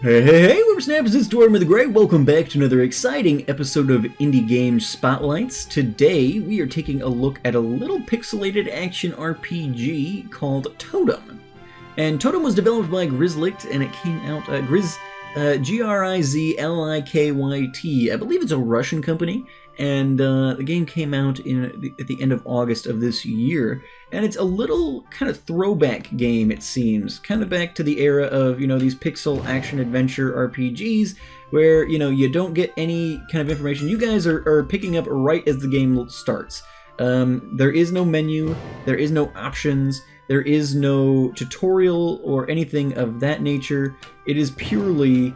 Hey, Whippersnappers, it's Totem the Grey. Welcome back to another exciting episode of Indie Game Spotlights. Today, we are taking a look at a little pixelated action RPG called Totem. And Totem was developed by Grizzlykt, and it came out, Grizlykyt. I believe it's a Russian company, and the game came out at the end of August of this year. And it's a little kind of throwback game, it seems. Kind of back to the era of, these pixel action-adventure RPGs, where, you don't get any kind of information. You guys are picking up right as the game starts. There is no menu, there is no options, there is no tutorial or anything of that nature. It is purely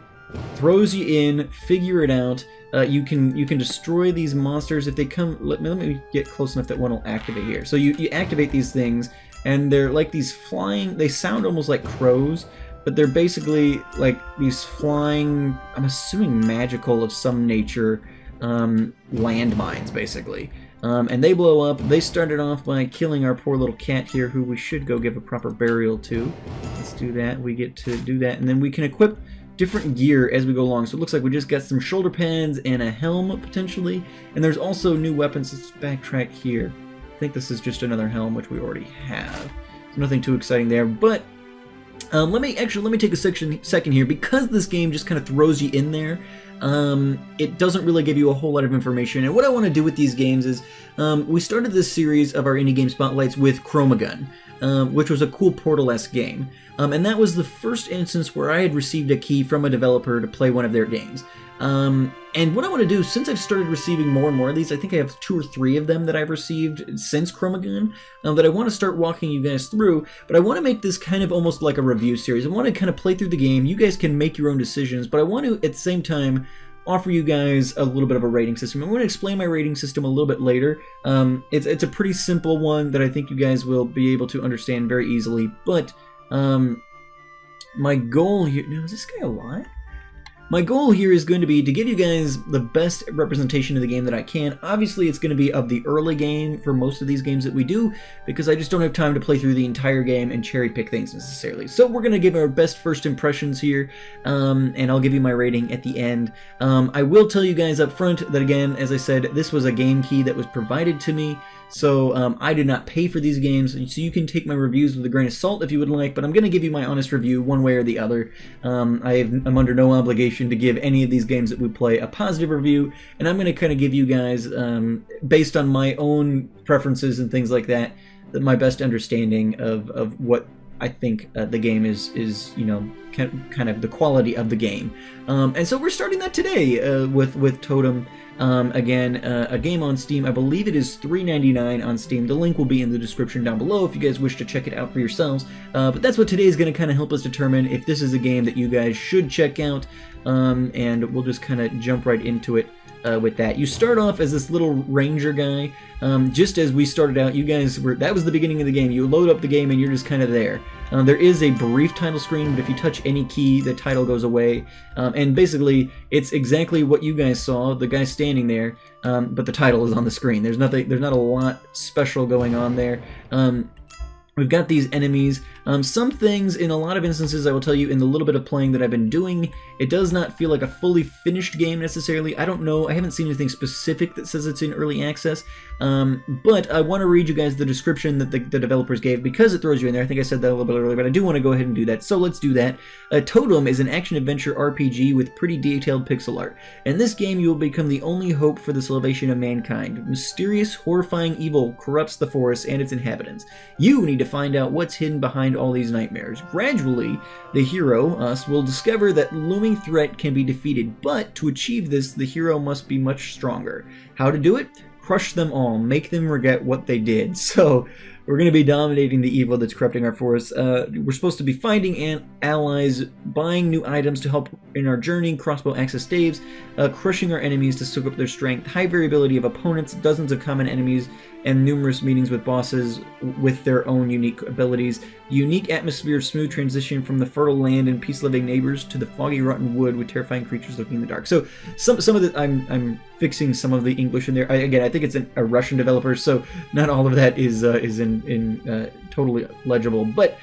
throws you in, figure it out. You can destroy these monsters if they come. Let me get close enough that one will activate here. So you activate these things, and they're like these flying. They sound almost like crows, but they're basically like these flying. I'm assuming magical of some nature landmines, basically. And they blow up. They started off by killing our poor little cat here, who we should go give a proper burial to. Let's do that. We get to do that, and then we can equip different gear as we go along. So it looks like we just got some shoulder pads and a helm, potentially. And there's also new weapons. Let's backtrack here. I think this is just another helm, which we already have. So nothing too exciting there. But let me take a second here. Because this game just kind of throws you in there, it doesn't really give you a whole lot of information. And what I want to do with these games is, we started this series of our Indie Game Spotlights with Chromagun, which was a cool Portal-esque game. And that was the first instance where I had received a key from a developer to play one of their games. And what I want to do, since I've started receiving more and more of these, I think I have 2 or 3 of them that I've received since Chromagun, that I want to start walking you guys through, but I want to make this kind of almost like a review series. I want to kind of play through the game. You guys can make your own decisions, but I want to, at the same time, offer you guys a little bit of a rating system. I'm going to explain my rating system a little bit later. It's a pretty simple one that I think you guys will be able to understand very easily, but my goal here... Now, is this guy alive? My goal here is going to be to give you guys the best representation of the game that I can. Obviously, it's going to be of the early game for most of these games that we do, because I just don't have time to play through the entire game and cherry pick things necessarily. So we're going to give our best first impressions here, and I'll give you my rating at the end. I will tell you guys up front that, again, as I said, this was a game key that was provided to me. So I did not pay for these games, so you can take my reviews with a grain of salt if you would like, but I'm going to give you my honest review one way or the other. I'm under no obligation to give any of these games that we play a positive review, and I'm going to kind of give you guys, based on my own preferences and things like that, my best understanding of what I think the game is kind of the quality of the game. And so we're starting that today with Totem. Again, a game on Steam. I believe it is $3.99 on Steam. The link will be in the description down below if you guys wish to check it out for yourselves. But that's what today is going to kind of help us determine if this is a game that you guys should check out. And we'll just kind of jump right into it with that. You start off as this little ranger guy. Just as we started out, you guys were... That was the beginning of the game. You load up the game and you're just kind of there. There is a brief title screen, but if you touch any key, the title goes away. And basically, it's exactly what you guys saw, the guy standing there, but the title is on the screen. There's not a lot special going on there. We've got these enemies. Some things, in a lot of instances, I will tell you, in the little bit of playing that I've been doing, it does not feel like a fully finished game necessarily. I don't know. I haven't seen anything specific that says it's in early access. But I want to read you guys the description that the developers gave, because it throws you in there. I think I said that a little bit earlier, but I do want to go ahead and do that. So let's do that. Totem is an action-adventure RPG with pretty detailed pixel art. In this game, you will become the only hope for the salvation of mankind. Mysterious, horrifying evil corrupts the forest and its inhabitants. You need to find out what's hidden behind all these nightmares. Gradually, the hero, us, will discover that looming threat can be defeated, but to achieve this, the hero must be much stronger. How to do it? Crush them all, make them regret what they did. So we're going to be dominating the evil that's corrupting our forests. We're supposed to be finding allies, buying new items to help in our journey, crossbow access staves, crushing our enemies to soak up their strength, high variability of opponents, dozens of common enemies, and numerous meetings with bosses with their own unique abilities. Unique atmosphere, smooth transition from the fertile land and peace-loving neighbors to the foggy, rotten wood with terrifying creatures lurking in the dark. So some of the I'm fixing some of the English in there. Again, I think it's a Russian developer, so not all of that is in totally legible. But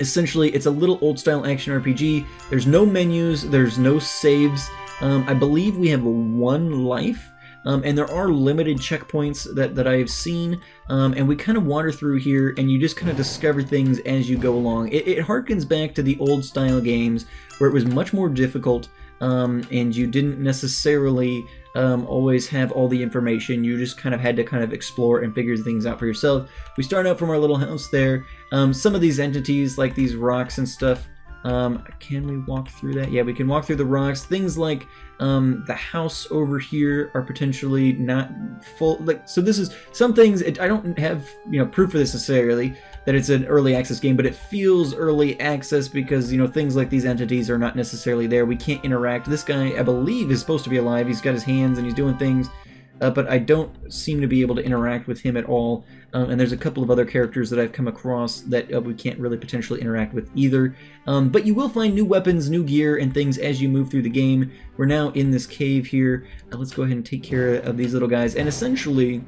Essentially, it's a little old-style action RPG. There's no menus, there's no saves. I believe we have 1 life, and there are limited checkpoints that I've seen, and we kind of wander through here, and you just kind of discover things as you go along. It harkens back to the old-style games, where it was much more difficult, and you didn't necessarily always have all the information. You just kind of had to kind of explore and figure things out for yourself. We start out from our little house there. Some of these entities, like these rocks and stuff, can we walk through that? Yeah, we can walk through the rocks. Things like the house over here are potentially not full. Like, so this is some things. I don't have proof of this necessarily that it's an early access game, but it feels early access because things like these entities are not necessarily there. We can't interact. This guy, I believe, is supposed to be alive. He's got his hands and he's doing things. But I don't seem to be able to interact with him at all. And there's a couple of other characters that I've come across that we can't really potentially interact with either. But you will find new weapons, new gear, and things as you move through the game. We're now in this cave here. Let's go ahead and take care of these little guys. And essentially,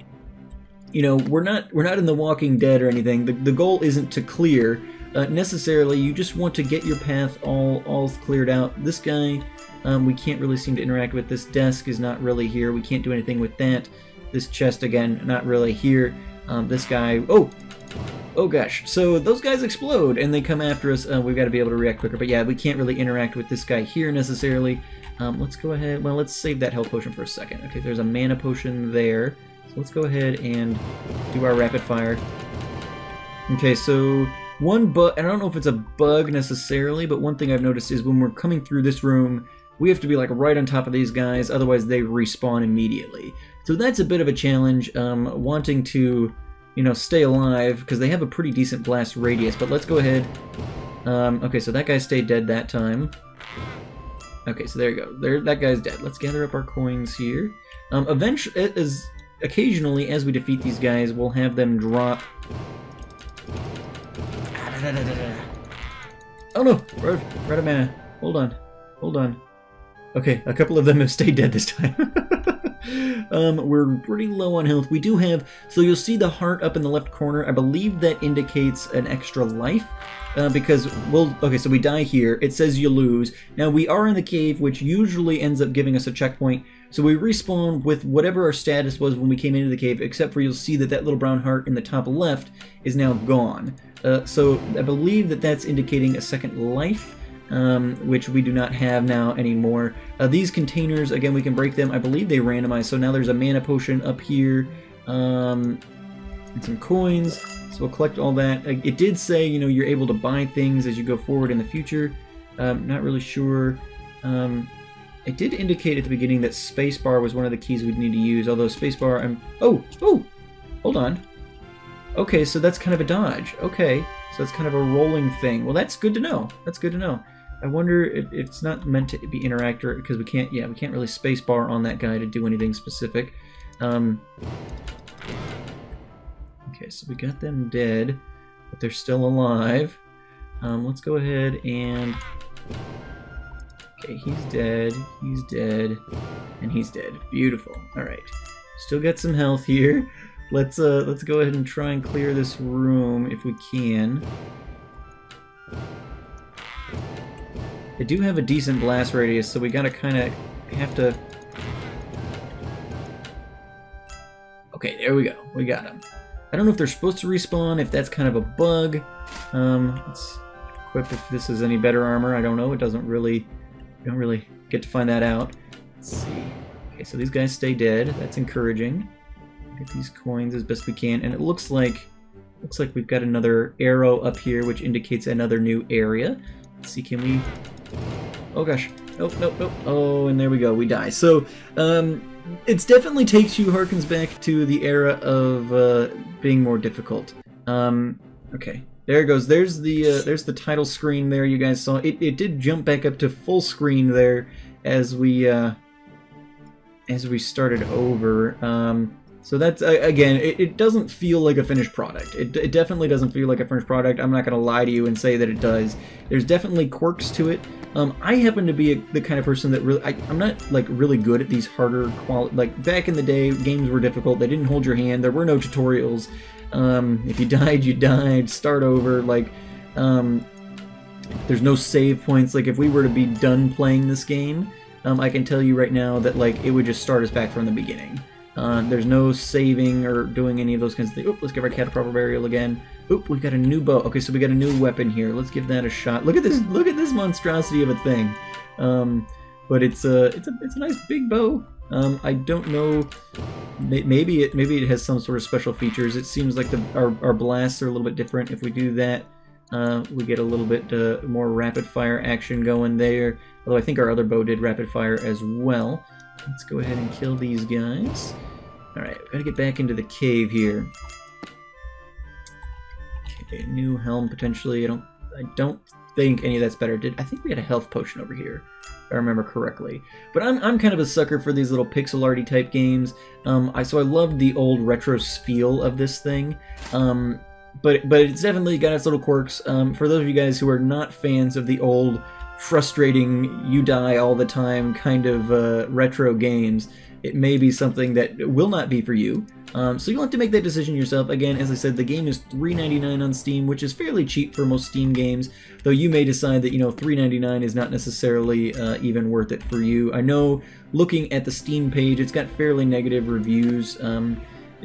we're not in The Walking Dead or anything. The goal isn't to clear necessarily. You just want to get your path all cleared out. This guy, we can't really seem to interact with. This desk is not really here. We can't do anything with that. This chest, again, not really here. This guy, oh gosh. So those guys explode and they come after us. We've got to be able to react quicker. But yeah, we can't really interact with this guy here necessarily. Let's go ahead. Well, let's save that health potion for a second. Okay, there's a mana potion there. So let's go ahead and do our rapid fire. Okay, so one bug, and I don't know if it's a bug necessarily, but one thing I've noticed is when we're coming through this room, we have to be like right on top of these guys, otherwise they respawn immediately. So that's a bit of a challenge, wanting to, stay alive, because they have a pretty decent blast radius, but let's go ahead. Okay, so that guy stayed dead that time. Okay, so there you go. That guy's dead. Let's gather up our coins here. Eventually, occasionally, as we defeat these guys, we'll have them drop... Oh no! We're out of mana. Hold on. Okay, a couple of them have stayed dead this time. We're pretty low on health. We do have... So you'll see the heart up in the left corner. I believe that indicates an extra life. Because okay, so we die here. It says you lose. Now, we are in the cave, which usually ends up giving us a checkpoint. So we respawn with whatever our status was when we came into the cave, except for you'll see that little brown heart in the top left is now gone. So I believe that's indicating a second life, which we do not have now anymore. These containers, again, we can break them. I believe they randomize. So now there's a mana potion up here, and some coins. So we'll collect all that. It did say, you're able to buy things as you go forward in the future. Not really sure. It did indicate at the beginning that spacebar was one of the keys we'd need to use, although spacebar, Oh! Hold on. Okay, so that's kind of a dodge. Okay, so that's kind of a rolling thing. Well, that's good to know. I wonder if it's not meant to be interactive, because we can't really spacebar on that guy to do anything specific. Okay, so we got them dead, but they're still alive. Let's go ahead and... Okay, he's dead, and he's dead. Beautiful. Alright. Still got some health here. Let's go ahead and try and clear this room if we can. They do have a decent blast radius, so we gotta kinda have to... Okay, there we go. We got them. I don't know if they're supposed to respawn, if that's kind of a bug. Let's equip if this is any better armor. I don't know. It doesn't really... We don't really get to find that out. Let's see. Okay, so these guys stay dead. That's encouraging. Get these coins as best we can, and it looks like we've got another arrow up here, which indicates another new area. Let's see, can we... Oh gosh. Nope. Oh, and there we go. We die. So, it definitely harkens back to the era of being more difficult. Okay. There it goes. There's the title screen there you guys saw. It did jump back up to full screen there as we started over. So that's, again, it doesn't feel like a finished product. It definitely doesn't feel like a finished product. I'm not going to lie to you and say that it does. There's definitely quirks to it. I happen to be the kind of person that really... I'm not, like, really good at these harder quality... Like, back in the day, games were difficult. They didn't hold your hand. There were no tutorials. If you died, you died. Start over. Like, There's no save points. Like if we were to be done playing this game, I can tell you right now that like it would just start us back from the beginning. There's no saving or doing any of those kinds of things. Oop, let's give our cat a proper burial again. Oop, we've got a new bow. Okay, so we got a new weapon here. Let's give that a shot. Look at this! Look at this monstrosity of a thing. But it's a nice big bow. I don't know. Maybe it has some sort of special features. It seems like our blasts are a little bit different. If we do that, we get a little bit more rapid fire action going there. Although I think our other bow did rapid fire as well. Let's go ahead and kill these guys. All right, gotta get back into the cave here. Okay, new helm potentially. I don't think any of that's better. I think we had a health potion over here, if I remember correctly. But I'm kind of a sucker for these little pixel arty type games. So I love the old retro feel of this thing. But it's definitely got its little quirks. For those of you guys who are not fans of the old, frustrating, you die all the time kind of retro games, it may be something that will not be for you. So you'll have to make that decision yourself. Again, as I said, the game is $3.99 on Steam, which is fairly cheap for most Steam games, though you may decide that, $3.99 is not necessarily even worth it for you. I know, looking at the Steam page, it's got fairly negative reviews,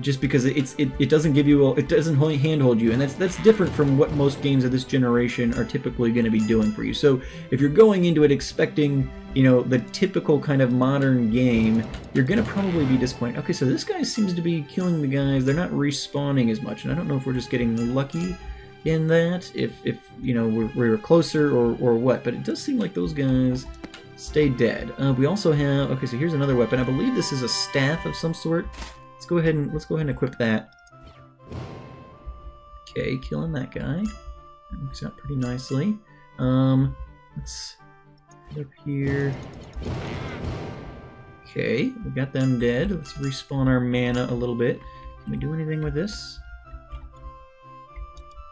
just because it doesn't give you it doesn't handhold you, and that's different from what most games of this generation are typically going to be doing for you. So if you're going into it expecting the typical kind of modern game, you're going to probably be disappointed. Okay, so this guy seems to be killing the guys. They're not respawning as much, and I don't know if we're just getting lucky in that, if we were closer or what, but it does seem like those guys stay dead. We also have, okay, so here's another weapon. I believe this is a staff of some sort. Let's go ahead and equip that. Okay, killing that guy. That works out pretty nicely. Let's head up here. Okay, we got them dead. Let's respawn our mana a little bit. Can we do anything with this?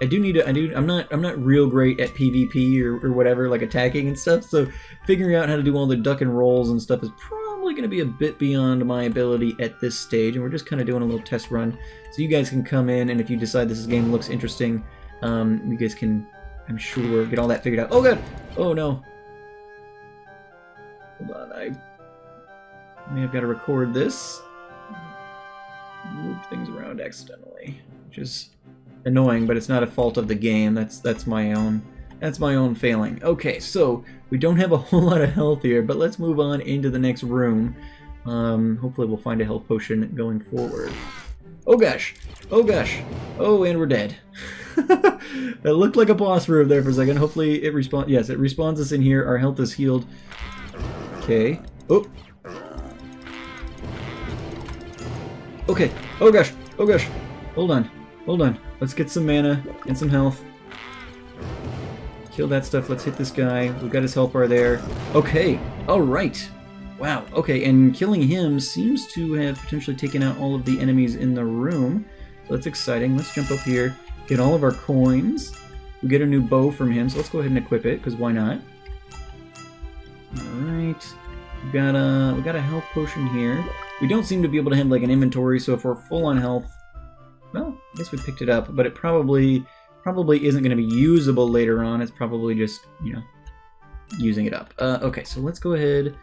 I'm not real great at PvP or whatever, like attacking and stuff, so figuring out how to do all the duck and rolls and stuff is probably going to be a bit beyond my ability at this stage, and we're just kind of doing a little test run. So you guys can come in, and if you decide this game looks interesting, you guys can, I'm sure, get all that figured out. Oh god! Oh no! Hold on, I may have got to record this. Move things around accidentally, which is annoying, but it's not a fault of the game. That's my own failing. Okay, so we don't have a whole lot of health here, but let's move on into the next room. Hopefully we'll find a health potion going forward. Oh gosh! Oh gosh! Oh, and we're dead. That looked like a boss room there for a second. Hopefully it respawns. Yes, it respawns us in here. Our health is healed. Okay. Oh. Okay. Oh gosh! Oh gosh! Hold on. Hold on. Let's get some mana and some health. Kill that stuff. Let's hit this guy. We've got his health bar there. Okay. Alright. Wow. Okay, and killing him seems to have potentially taken out all of the enemies in the room. So that's exciting. Let's jump up here. Get all of our coins. We get a new bow from him, so let's go ahead and equip it, because why not? Alright. We got a health potion here. We don't seem to be able to have like an inventory, so if we're full on health, well, I guess we picked it up, but it probably isn't going to be usable later on. It's probably just, using it up. Okay, so let's go ahead,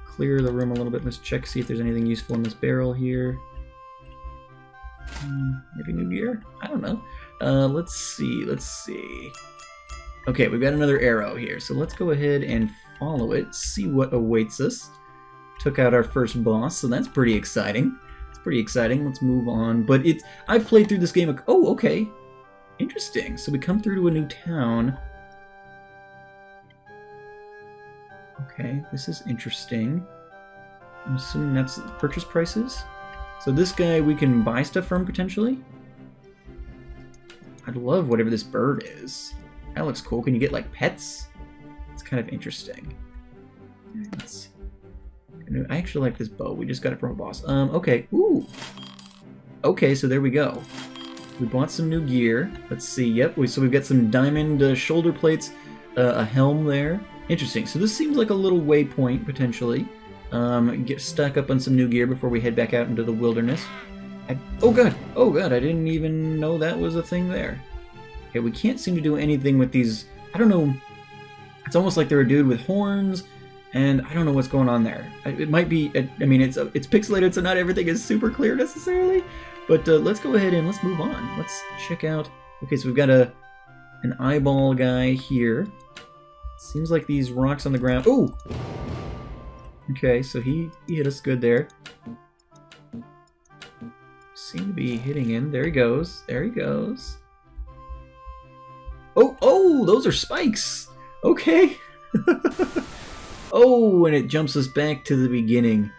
clear the room a little bit. Let's check, see if there's anything useful in this barrel here. Maybe new gear? I don't know. Let's see. Okay, we've got another arrow here, so let's go ahead and follow it, see what awaits us. Took out our first boss, so that's pretty exciting. Pretty exciting. Let's move on. But I've played through this game. Oh, okay. Interesting. So we come through to a new town. Okay, this is interesting. I'm assuming that's purchase prices. So this guy we can buy stuff from potentially. I'd love whatever this bird is. That looks cool. Can you get like pets? It's kind of interesting. Let's see. I actually like this bow. We just got it from a boss. Okay. Ooh. Okay, so there we go. We bought some new gear. Let's see. Yep. So we've got some diamond shoulder plates, a helm there. Interesting. So this seems like a little waypoint potentially. Get stock up on some new gear before we head back out into the wilderness. Oh god. Oh god. I didn't even know that was a thing there. Okay, we can't seem to do anything with these. I don't know. It's almost like they're a dude with horns, and I don't know what's going on there. It might be, I mean, it's pixelated, so not everything is super clear necessarily. But let's go ahead and let's move on. Let's check out. Okay, so we've got an eyeball guy here. Seems like these rocks on the ground. Oh. Okay, so he hit us good there. Seem to be hitting him. There he goes. There he goes. Oh, those are spikes. Okay. Oh, and it jumps us back to the beginning.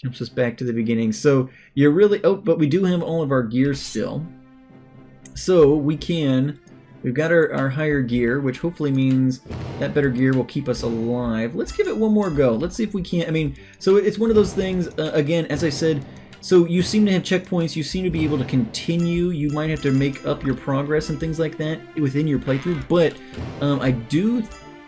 Jumps us back to the beginning. So you're really... Oh, but we do have all of our gear still. So we've got our higher gear, which hopefully means that better gear will keep us alive. Let's give it one more go. Let's see if we can't... I mean, so it's one of those things, again, as I said... So you seem to have checkpoints, you seem to be able to continue, you might have to make up your progress and things like that within your playthrough, but I do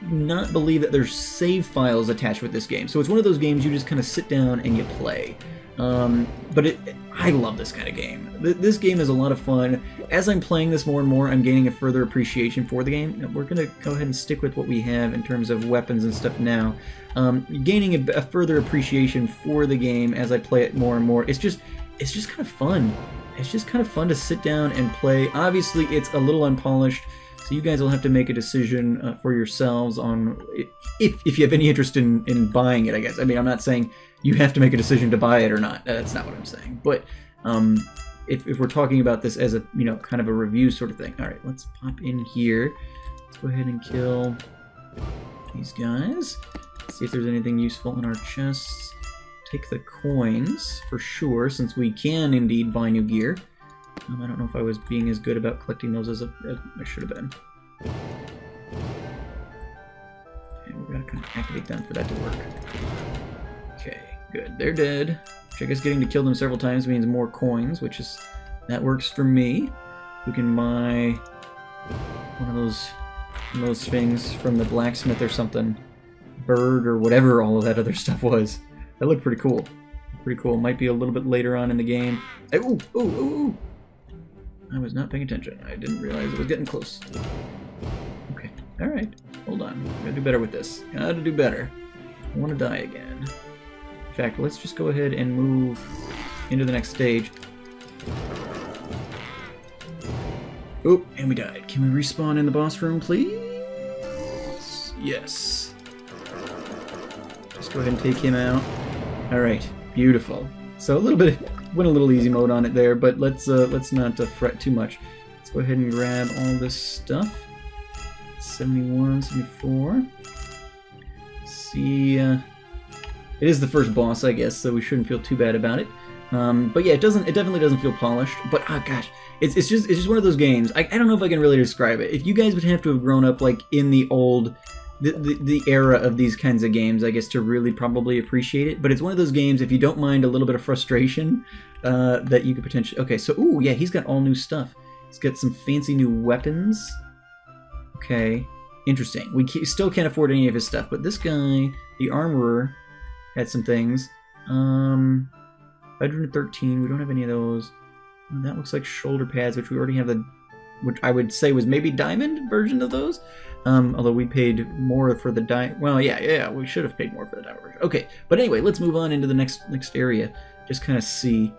not believe that there's save files attached with this game. So it's one of those games you just kind of sit down and you play. But I love this kind of game. This game is a lot of fun. As I'm playing this more and more, I'm gaining a further appreciation for the game. We're going to go ahead and stick with what we have in terms of weapons and stuff now. Gaining a further appreciation for the game as I play it more and more. It's just kind of fun. It's just kind of fun to sit down and play. Obviously, it's a little unpolished, so you guys will have to make a decision for yourselves on if you have any interest in buying it, I guess. I mean, I'm not saying you have to make a decision to buy it or not. That's not what I'm saying. But if we're talking about this as a, kind of a review sort of thing. All right, let's pop in here. Let's go ahead and kill these guys. See if there's anything useful in our chests. Take the coins for sure, since we can indeed buy new gear. I don't know if I was being as good about collecting those as I should have been. Okay, we're gonna kind of activate them for that to work. Okay, good. They're dead. Which I guess getting to kill them several times means more coins, that works for me. We can buy one of those things from the blacksmith or something. Bird or whatever all of that other stuff was. That looked pretty cool. Pretty cool. Might be a little bit later on in the game. Ooh. I was not paying attention. I didn't realize it was getting close. Okay. Alright. Hold on. Gotta do better with this. Gotta do better. I want to die again. In fact, let's just go ahead and move into the next stage. Oh, and we died. Can we respawn in the boss room, please? Yes. Just go ahead and take him out. Alright, beautiful. So went a little easy mode on it there, but let's not fret too much. Let's go ahead and grab all this stuff. 71, 74. See, it is the first boss, I guess, so we shouldn't feel too bad about it. But yeah, it definitely doesn't feel polished. But gosh, it's just one of those games. I don't know if I can really describe it. If you guys would have to have grown up like in the old. The era of these kinds of games, I guess, to really probably appreciate it. But it's one of those games, if you don't mind a little bit of frustration, that you could potentially... Okay, so, ooh, yeah, he's got all new stuff. He's got some fancy new weapons. Okay, interesting. We still can't afford any of his stuff, but this guy, the armorer, had some things. 513, we don't have any of those. That looks like shoulder pads, which we already have which I would say was maybe diamond version of those. Although we paid more for the well, yeah, we should have paid more for the diamond version. Okay, but anyway, let's move on into the next area. Just kind of see.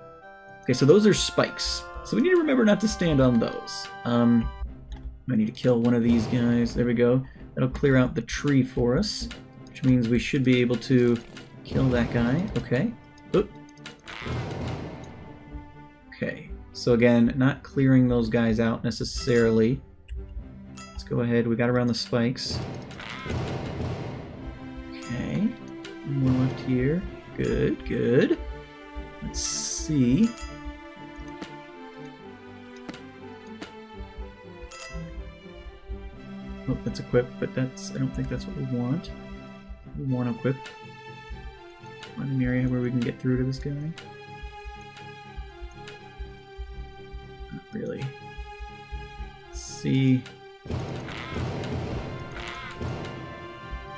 Okay, so those are spikes. So we need to remember not to stand on those. I need to kill one of these guys. There we go. That'll clear out the tree for us, which means we should be able to kill that guy. Okay. Oop. Okay. So again, not clearing those guys out necessarily. Let's go ahead. We got around the spikes. Okay. One more left here. Good, good. Let's see. Oh, that's equip, but I don't think that's what we want. We want to equip. Find an area where we can get through to this guy. Not really. Let's see.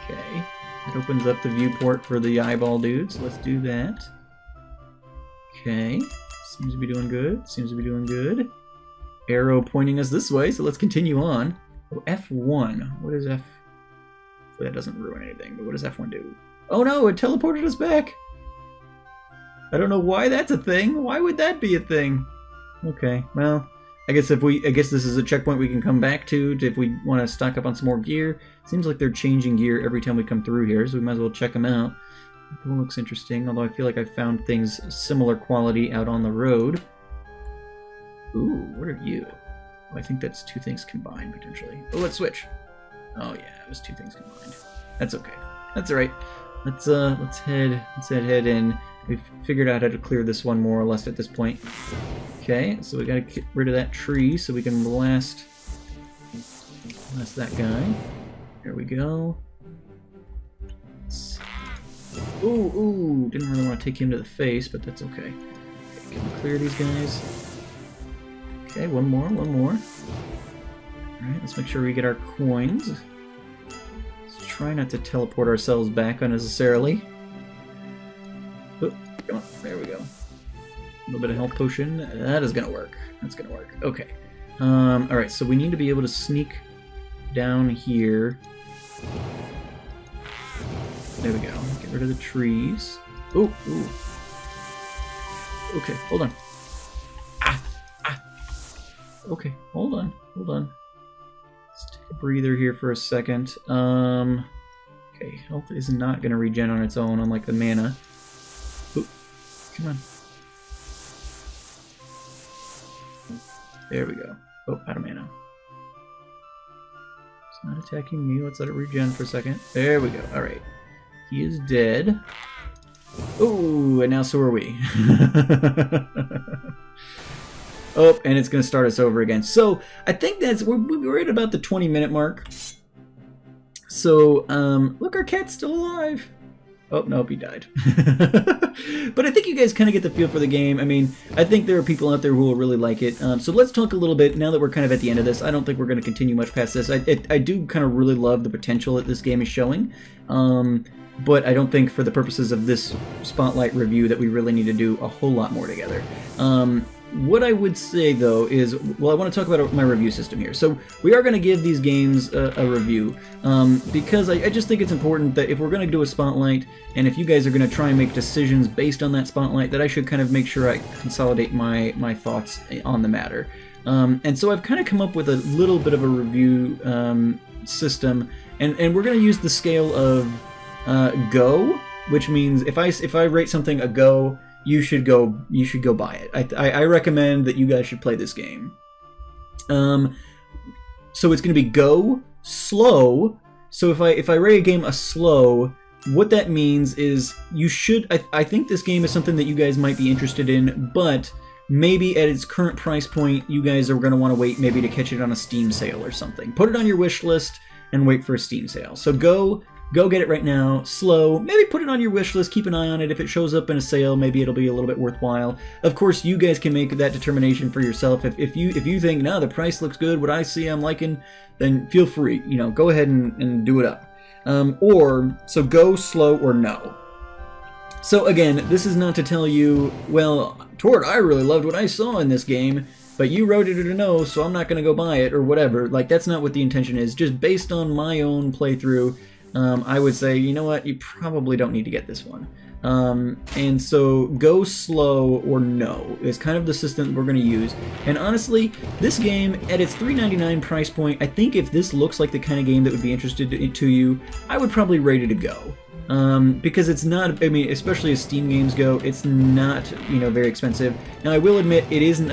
Okay. It opens up the viewport for the eyeball dudes. Let's do that. Okay. Seems to be doing good. Seems to be doing good. Arrow pointing us this way, so let's continue on. Oh, F1. What is F? Hopefully that doesn't ruin anything, but what does F1 do? Oh no, it teleported us back! I don't know why that's a thing. Why would that be a thing? Okay, well, I guess this is a checkpoint we can come back to if we want to stock up on some more gear. Seems like they're changing gear every time we come through here, so we might as well check them out. That one looks interesting, although I feel like I found things similar quality out on the road. Ooh, what are you? Oh, I think that's two things combined, potentially. Oh, let's switch. Oh yeah, it was two things combined. That's okay. That's alright. Let's head in. We've figured out how to clear this one more or less at this point. Okay, so we gotta get rid of that tree so we can blast that guy. There we go. Ooh, didn't really want to take him to the face, but that's okay. Okay, can we clear these guys? Okay, one more. Alright, let's make sure we get our coins. Let's try not to teleport ourselves back unnecessarily. Oh, come on, there we go. A little bit of health potion. That is gonna work. That's gonna work. Okay. Alright, so we need to be able to sneak down here. There we go. Get rid of the trees. Ooh. Okay, hold on. Okay, hold on. Let's take a breather here for a second. Okay, health is not going to regen on its own, unlike the mana. Ooh, come on. There we go. Oh, out of mana. It's not attacking me. Let's let it regen for a second. There we go. Alright. He is dead. Oh, and now so are we. Oh, and it's going to start us over again. So I think we're at about the 20-minute mark. So, look, our cat's still alive. Oh, nope, he died. But I think you guys kind of get the feel for the game. I mean, I think there are people out there who will really like it. So let's talk a little bit, now that we're kind of at the end of this. I don't think we're going to continue much past this. I do kind of really love the potential that this game is showing. But I don't think for the purposes of this spotlight review that we really need to do a whole lot more together. What I would say, though, is, well, I want to talk about my review system here. So we are going to give these games a review, because I just think it's important that if we're going to do a spotlight, and if you guys are going to try and make decisions based on that spotlight, that I should kind of make sure I consolidate my thoughts on the matter. And so I've kind of come up with a little bit of a review system, and we're going to use the scale of go, which means if I rate something a go, you should go buy it. I recommend that you guys should play this game. So it's going to be go, slow. So if I rate a game a slow, what that means is you should. I think this game is something that you guys might be interested in, but maybe at its current price point, you guys are going to want to wait maybe to catch it on a Steam sale or something. Put it on your wish list and wait for a Steam sale. So go get it right now. Slow, maybe put it on your wish list, keep an eye on it. If it shows up in a sale, maybe it'll be a little bit worthwhile. Of course, you guys can make that determination for yourself. If you think, no, the price looks good, what I see I'm liking, then feel free, go ahead and do it up. So go, slow, or no. So again, this is not to tell you, well, Tord, I really loved what I saw in this game, but you wrote it a no, so I'm not going to go buy it, or whatever. Like, that's not what the intention is. Just based on my own playthrough, I would say, you know what, you probably don't need to get this one. And so go slow or no is kind of the system we're going to use. And honestly, this game, at its $3.99 price point, I think if this looks like the kind of game that would be interested to you, I would probably rate it a go. Because it's not, I mean, especially as Steam games go, it's not, very expensive. Now, I will admit,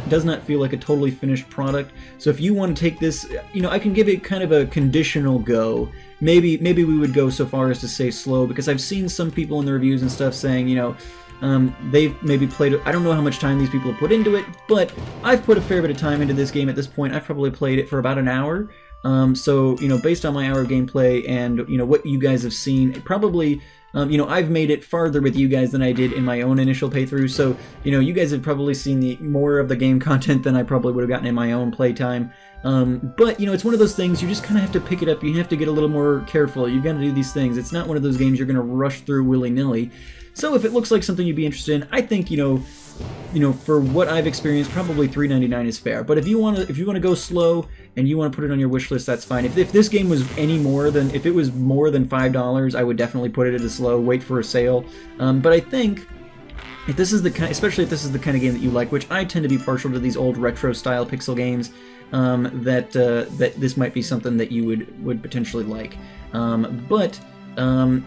does not feel like a totally finished product. So if you want to take this, I can give it kind of a conditional go. Maybe we would go so far as to say slow, because I've seen some people in the reviews and stuff saying, they've maybe played it. I don't know how much time these people have put into it, but I've put a fair bit of time into this game at this point. I've probably played it for about an hour. So, based on my hour of gameplay and, what you guys have seen, probably, I've made it farther with you guys than I did in my own initial playthrough. So, you guys have probably seen more of the game content than I probably would have gotten in my own playtime. But, it's one of those things, you just kind of have to pick it up. You have to get a little more careful. You've got to do these things. It's not one of those games you're going to rush through willy-nilly. So if it looks like something you'd be interested in, I think, for what I've experienced, probably $3.99 is fair. But if you want to go slow and you want to put it on your wish list, that's fine. If this game was if it was more than $5, I would definitely put it at a slow, wait for a sale. But I think if this is the kind, especially if this is the kind of game that you like, which I tend to be partial to these old retro style pixel games, that this might be something that you would potentially like. But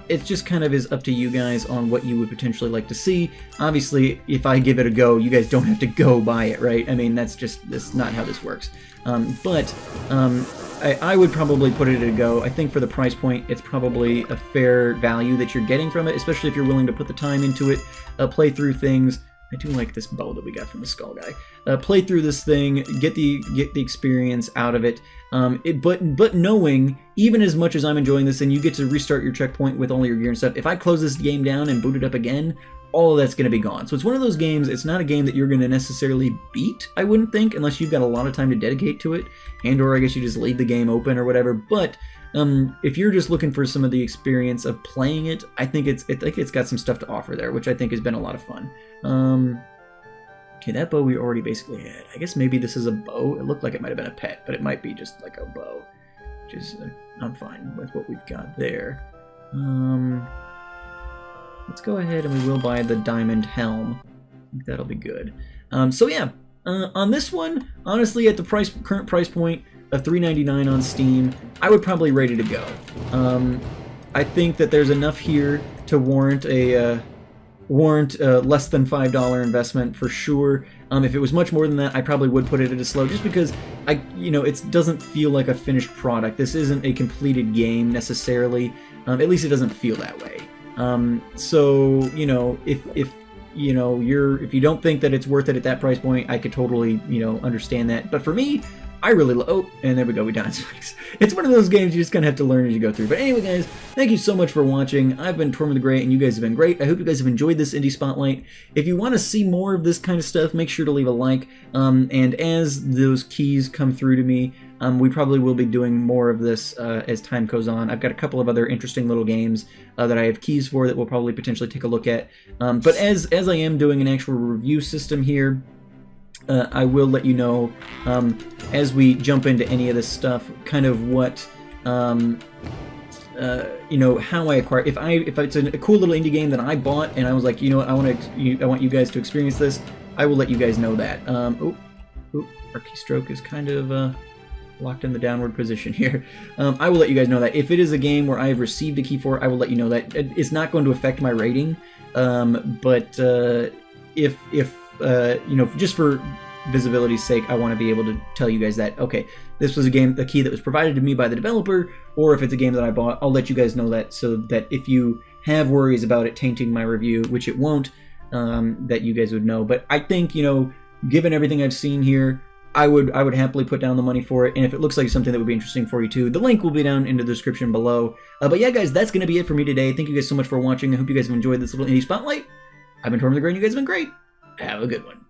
it just kind of is up to you guys on what you would potentially like to see. Obviously, if I give it a go, you guys don't have to go buy it, right? I mean, that's not how this works. I would probably put it at a go. I think for the price point, it's probably a fair value that you're getting from it, especially if you're willing to put the time into it, play through things. I do like this bow that we got from the skull guy. Play through this thing, get the experience out of it. But knowing, even as much as I'm enjoying this, and you get to restart your checkpoint with all your gear and stuff, if I close this game down and boot it up again, all of that's going to be gone. So it's one of those games, it's not a game that you're going to necessarily beat, I wouldn't think, unless you've got a lot of time to dedicate to it, or I guess you just leave the game open or whatever. But if you're just looking for some of the experience of playing it, I think it's got some stuff to offer there, which I think has been a lot of fun. Okay, that bow we already basically had. I guess maybe this is a bow. It looked like it might have been a pet, but it might be just like a bow, which is I'm fine with what we've got there. Let's go ahead and we will buy the diamond helm. I think that'll be good. So yeah, on this one, honestly, at the current price point of $3.99 on Steam, I would probably rate it a go. I think that there's enough here to warrant a less than $5 investment for sure. If it was much more than that, I probably would put it at a slow, just because it doesn't feel like a finished product. This isn't a completed game necessarily. At least it doesn't feel that way. So if you don't think that it's worth it at that price point, I could totally understand that. But for me, I really and there we go, we died. It's one of those games you just kind of have to learn as you go through. But anyway, guys, thank you so much for watching. I've been Torm the Great, and you guys have been great. I hope you guys have enjoyed this Indie Spotlight. If you want to see more of this kind of stuff, make sure to leave a like. And as those keys come through to me, we probably will be doing more of this as time goes on. I've got a couple of other interesting little games that I have keys for that we'll probably potentially take a look at. But as I am doing an actual review system here, I will let you know as we jump into any of this stuff, kind of what how I acquire. If it's a cool little indie game that I bought and I was like, I want you guys to experience this, I will let you guys know that. Our keystroke is kind of locked in the downward position here. I will let you guys know that if it is a game where I have received a key for it, I will let you know that. It's not going to affect my rating, but if just for visibility's sake, I want to be able to tell you guys that, okay, this was a key that was provided to me by the developer, or if it's a game that I bought, I'll let you guys know that, so that if you have worries about it tainting my review, which it won't, that you guys would know. But I think, given everything I've seen here, I would happily put down the money for it, and if it looks like something that would be interesting for you too, the link will be down in the description below. But yeah, guys, that's going to be it for me today. Thank you guys so much for watching. I hope you guys have enjoyed this little indie spotlight. I've been Torm the Great, and you guys have been great. Have a good one.